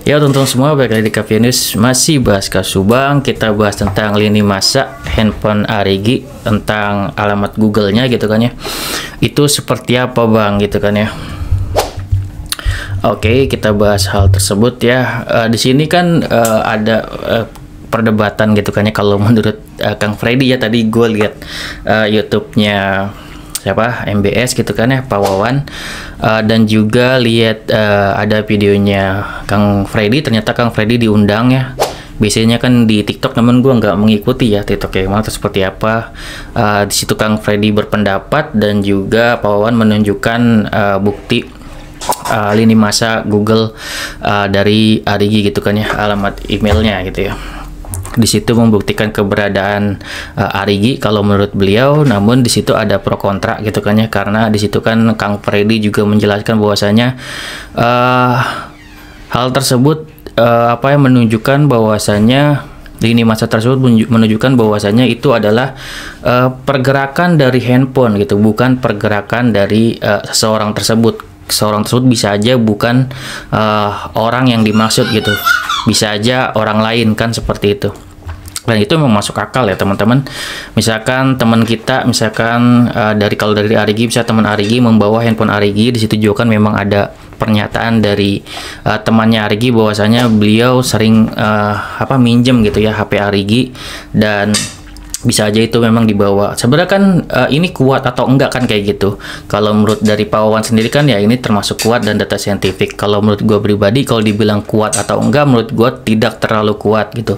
Ya teman-teman semua, balik lagi di Cafe News, masih bahas kasus Bang. Kita bahas tentang lini masa handphone Arigi, tentang alamat Google-nya gitu kan ya. Itu seperti apa Bang gitu kan ya. Oke, kita bahas hal tersebut ya. Di sini kan ada perdebatan gitu kan ya. Kalau menurut Kang Freddy ya, tadi gue lihat YouTube-nya siapa MBS gitu kan ya, Pak Wawan, dan juga lihat ada videonya Kang Freddy. Ternyata Kang Freddy diundang ya. Biasanya kan di TikTok, namun gue nggak mengikuti ya TikTok yang mana seperti apa. Di situ Kang Freddy berpendapat dan juga Pak Wawan menunjukkan bukti lini masa Google dari Arigi gitu kan ya, alamat emailnya gitu ya. Di situ membuktikan keberadaan Arigi kalau menurut beliau, namun di situ ada pro kontra gitu kan ya, karena di situ kan Kang Freddy juga menjelaskan bahwasanya hal tersebut apa yang menunjukkan bahwasanya lini masa tersebut menunjukkan bahwasanya itu adalah pergerakan dari handphone gitu, bukan pergerakan dari seseorang tersebut. Seorang tersebut bisa aja bukan orang yang dimaksud gitu, bisa aja orang lain kan, seperti itu. Dan itu memang masuk akal ya teman-teman. Misalkan teman kita, misalkan kalau dari Arigi, bisa teman Arigi membawa handphone Arigi, di situ juga kan memang ada pernyataan dari temannya Arigi bahwasanya beliau sering minjem gitu ya HP Arigi, dan bisa aja itu memang dibawa. Sebenarnya kan ini kuat atau enggak kan kayak gitu. Kalau menurut dari Pak Wawan sendiri kan ya ini termasuk kuat dan data saintifik. Kalau menurut gue pribadi, kalau dibilang kuat atau enggak, menurut gue tidak terlalu kuat gitu.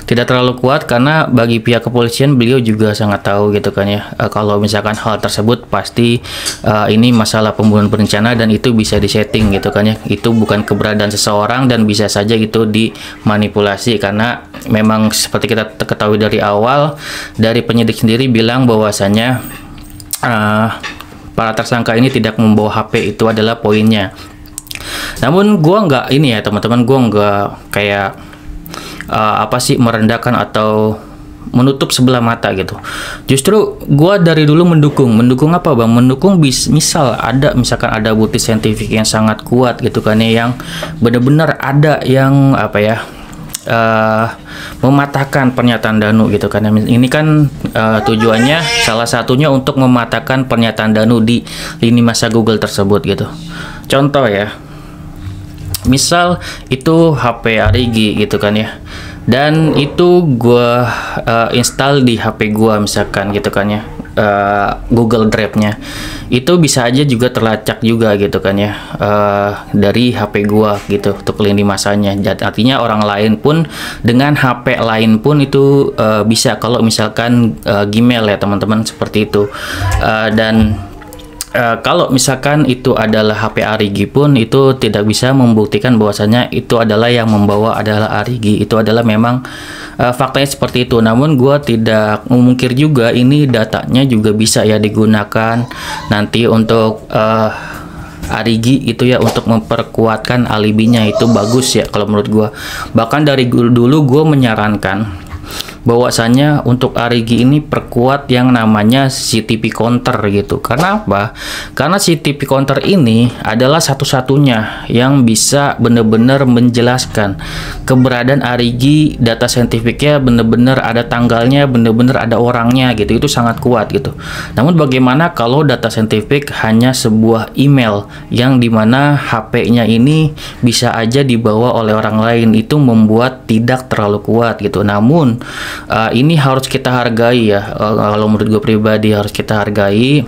Tidak terlalu kuat karena bagi pihak kepolisian beliau juga sangat tahu gitu kan ya. Kalau misalkan hal tersebut pasti ini masalah pembunuhan berencana dan itu bisa disetting gitu kan ya. Itu bukan keberadaan seseorang dan bisa saja itu dimanipulasi, karena memang seperti kita ketahui dari awal, dari penyidik sendiri bilang bahwasanya para tersangka ini tidak membawa HP, itu adalah poinnya. Namun gua nggak ini ya teman-teman, gua nggak kayak merendahkan atau menutup sebelah mata gitu. Justru gua dari dulu mendukung apa Bang? Mendukung misalkan ada bukti saintifik yang sangat kuat gitu kan ya, yang benar-benar ada yang mematahkan pernyataan Danu gitu kan. Ini kan tujuannya salah satunya untuk mematahkan pernyataan Danu di lini masa Google tersebut gitu. Contoh ya, misal itu HP Arigi gitu kan ya, dan itu gua install di HP gua misalkan gitu kan ya, Google Drive-nya itu bisa aja juga terlacak juga gitu kan ya, dari HP gua gitu untuk lini masanya. Artinya orang lain pun dengan HP lain pun itu bisa, kalau misalkan Gmail ya teman-teman, seperti itu. Dan kalau misalkan itu adalah HP Arigi pun, itu tidak bisa membuktikan bahwasanya itu adalah yang membawa adalah Arigi. Itu adalah memang faktanya seperti itu. Namun gua tidak memungkir juga ini datanya juga bisa ya digunakan nanti untuk Arigi itu ya, untuk memperkuatkan alibinya. Itu bagus ya kalau menurut gua. Bahkan dari dulu gua menyarankan bahwasanya untuk Arigi ini perkuat yang namanya CCTV counter gitu. Karena apa? Karena CCTV counter ini adalah satu-satunya yang bisa benar-benar menjelaskan keberadaan Arigi, data saintifiknya benar-benar ada tanggalnya, benar-benar ada orangnya gitu. Itu sangat kuat gitu. Namun bagaimana kalau data saintifik hanya sebuah email yang dimana HP-nya ini bisa aja dibawa oleh orang lain? Itu membuat tidak terlalu kuat gitu. Namun ini harus kita hargai ya. Kalau menurut gue pribadi harus kita hargai,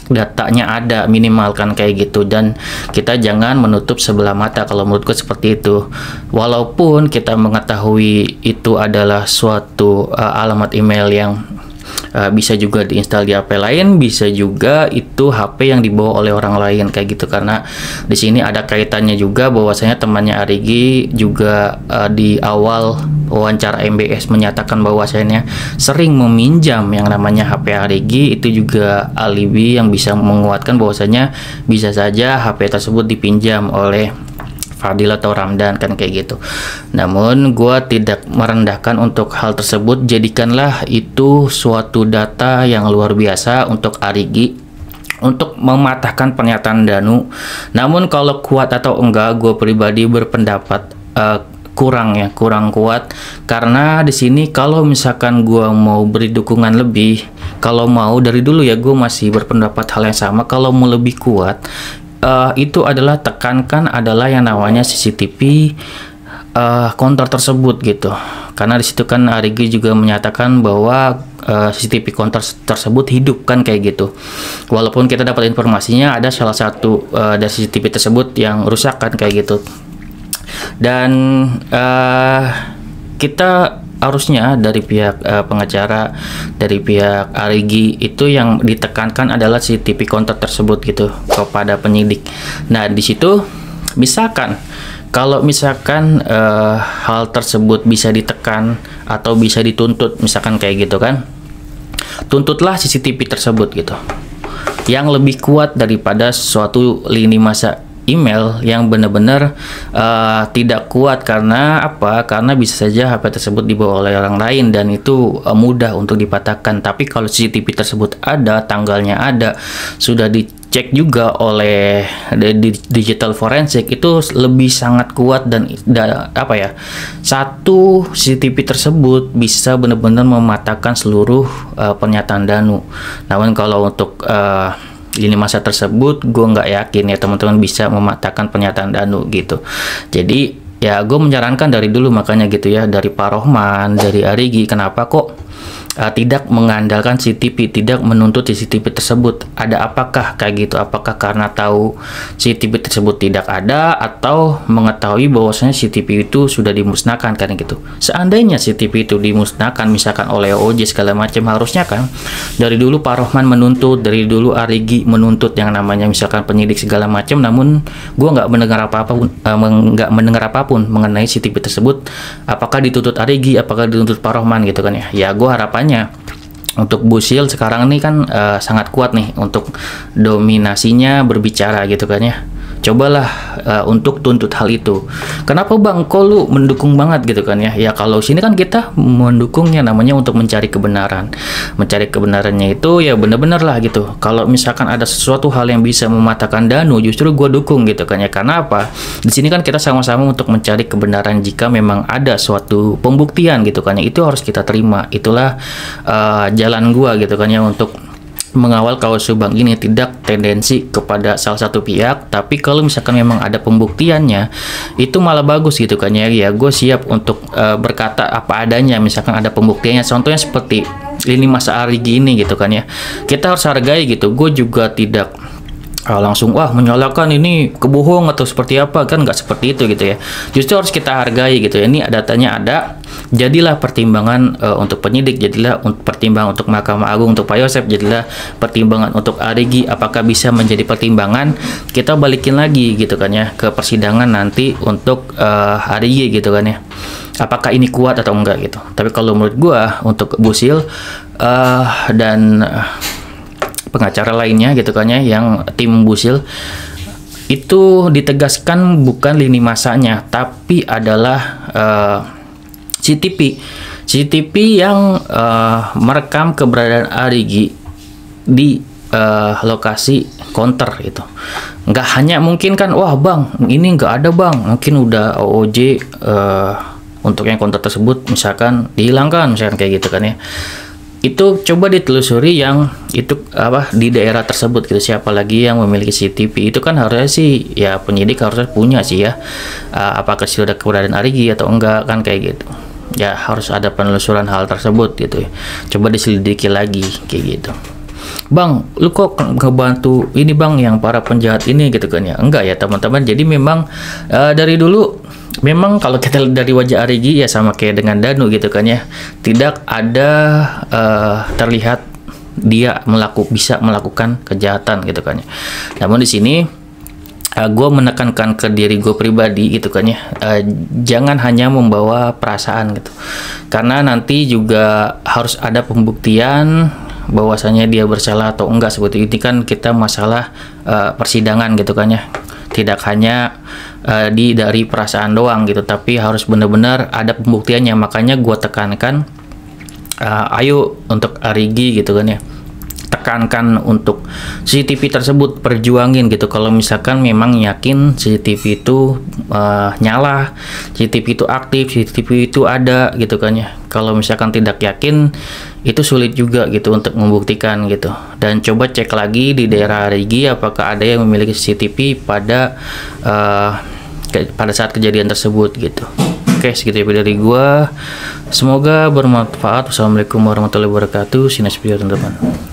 datanya ada minimal kan kayak gitu, dan kita jangan menutup sebelah mata. Kalau menurut gue seperti itu. Walaupun kita mengetahui itu adalah suatu alamat email yang bisa juga diinstal di HP lain, bisa juga itu HP yang dibawa oleh orang lain kayak gitu. Karena di sini ada kaitannya juga bahwasanya temannya Arigi juga di awal wawancara MBS menyatakan bahwasanya sering meminjam yang namanya HP Arigi. Itu juga alibi yang bisa menguatkan bahwasanya bisa saja HP tersebut dipinjam oleh Fadil atau Ramdan kan kayak gitu. Namun gue tidak merendahkan untuk hal tersebut. Jadikanlah itu suatu data yang luar biasa untuk Arigi, untuk mematahkan pernyataan Danu. Namun kalau kuat atau enggak, gue pribadi berpendapat kurang kuat, karena di sini kalau misalkan gue mau beri dukungan lebih, kalau mau dari dulu ya gue masih berpendapat hal yang sama. Kalau mau lebih kuat, itu adalah tekankan adalah yang namanya CCTV counter tersebut gitu, karena disitu kan Arigi juga menyatakan bahwa CCTV counter tersebut hidup kan kayak gitu. Walaupun kita dapat informasinya ada salah satu dari CCTV tersebut yang rusak kan kayak gitu. Dan kita harusnya dari pihak pengacara, dari pihak Arigi itu yang ditekankan adalah CCTV counter tersebut gitu kepada penyidik. Nah di situ misalkan kalau misalkan hal tersebut bisa ditekan atau bisa dituntut, misalkan kayak gitu kan, tuntutlah CCTV tersebut gitu, yang lebih kuat daripada suatu lini masa email yang benar-benar tidak kuat. Karena apa? Karena bisa saja HP tersebut dibawa oleh orang lain dan itu mudah untuk dipatahkan. Tapi kalau CCTV tersebut ada, tanggalnya ada, sudah dicek juga oleh digital forensik, itu lebih sangat kuat. Dan apa ya, satu CCTV tersebut bisa benar-benar mematahkan seluruh pernyataan Danu. Namun kalau untuk lini masa tersebut, gue nggak yakin ya teman-teman bisa mematahkan pernyataan Danu gitu. Jadi ya gue menyarankan dari dulu, makanya gitu ya, dari Pak Rohman, dari Arigi, kenapa kok tidak mengandalkan CCTV, tidak menuntut CCTV tersebut? Ada apakah kayak gitu? Apakah karena tahu CCTV tersebut tidak ada, atau mengetahui bahwasanya CCTV itu sudah dimusnahkan kan gitu? Seandainya CCTV itu dimusnahkan misalkan oleh OJ segala macam, harusnya kan dari dulu Pak Rohman menuntut, dari dulu Arigi menuntut yang namanya misalkan penyidik segala macam. Namun gue nggak mendengar apapun mengenai CCTV tersebut. Apakah dituntut Arigi, apakah dituntut Pak Rohman gitu kan ya? Ya gue harapannya untuk Busil sekarang ini kan sangat kuat nih untuk dominasinya berbicara gitu kan ya. Cobalah untuk tuntut hal itu. Kenapa bang, kok lu mendukung banget gitu kan ya? Ya kalau sini kan kita mendukungnya namanya untuk mencari kebenaran. Mencari kebenarannya itu ya benar-benar lah gitu. Kalau misalkan ada sesuatu hal yang bisa mematahkan Danu, justru gue dukung gitu kan ya. Karena apa? Di sini kan kita sama-sama untuk mencari kebenaran. Jika memang ada suatu pembuktian gitu kan ya, itu harus kita terima. Itulah jalan gua gitu kan ya untuk mengawal kasus Subang ini, tidak tendensi kepada salah satu pihak. Tapi kalau misalkan memang ada pembuktiannya, itu malah bagus gitu kan ya. Ya gue siap untuk berkata apa adanya misalkan ada pembuktiannya. Contohnya seperti lini masa Arigi ini gitu kan ya, kita harus hargai gitu. Gue juga tidak langsung wah menyalahkan ini kebohong atau seperti apa, kan nggak seperti itu gitu ya. Justru harus kita hargai gitu ya. Ini datanya ada, jadilah pertimbangan untuk penyidik, jadilah pertimbangan untuk Mahkamah Agung, untuk Pak Yosef, jadilah pertimbangan untuk Arigi. Apakah bisa menjadi pertimbangan, kita balikin lagi gitu kan ya ke persidangan nanti untuk Arigi gitu kan ya, apakah ini kuat atau enggak gitu. Tapi kalau menurut gua untuk Busil dan pengacara lainnya gitu kan ya, yang tim Busil itu ditegaskan bukan lini masanya, tapi adalah CCTV yang merekam keberadaan Arigi di lokasi counter itu. Nggak hanya mungkin kan, wah bang ini nggak ada bang, mungkin udah OOJ untuk yang counter tersebut misalkan dihilangkan misalkan kayak gitu kan ya. Itu coba ditelusuri yang itu apa di daerah tersebut gitu, siapa lagi yang memiliki CCTV. Itu kan harusnya sih ya penyidik harusnya punya sih ya, apakah sudah ada keberadaan Arigi atau enggak kan kayak gitu ya. Harus ada penelusuran hal tersebut gitu ya. Coba diselidiki lagi kayak gitu. Bang, lu kok ngebantu ini bang yang para penjahat ini gitu kan ya? Enggak ya teman-teman. Jadi memang dari dulu memang kalau kita lihat dari wajah Arigi ya sama kayak dengan Danu gitu kan ya, tidak ada terlihat dia bisa melakukan kejahatan gitu kan ya. Namun di sini gue menekankan ke diri gue pribadi gitu kan ya, jangan hanya membawa perasaan gitu, karena nanti juga harus ada pembuktian bahwasanya dia bersalah atau enggak. Seperti ini kan kita masalah persidangan gitu kan ya, tidak hanya dari perasaan doang gitu, tapi harus benar-benar ada pembuktiannya. Makanya gue tekankan ayo untuk Arigi gitu kan ya, tekankan untuk CCTV tersebut perjuangin gitu. Kalau misalkan memang yakin CCTV itu nyala, CCTV itu aktif, CCTV itu ada gitu kan ya. Kalau misalkan tidak yakin, itu sulit juga gitu untuk membuktikan gitu. Dan coba cek lagi di daerah Rigi apakah ada yang memiliki CCTV pada saat kejadian tersebut gitu. Oke, segitu ya dari gua. Semoga bermanfaat. Wassalamualaikum warahmatullahi wabarakatuh. Sinas video teman-teman.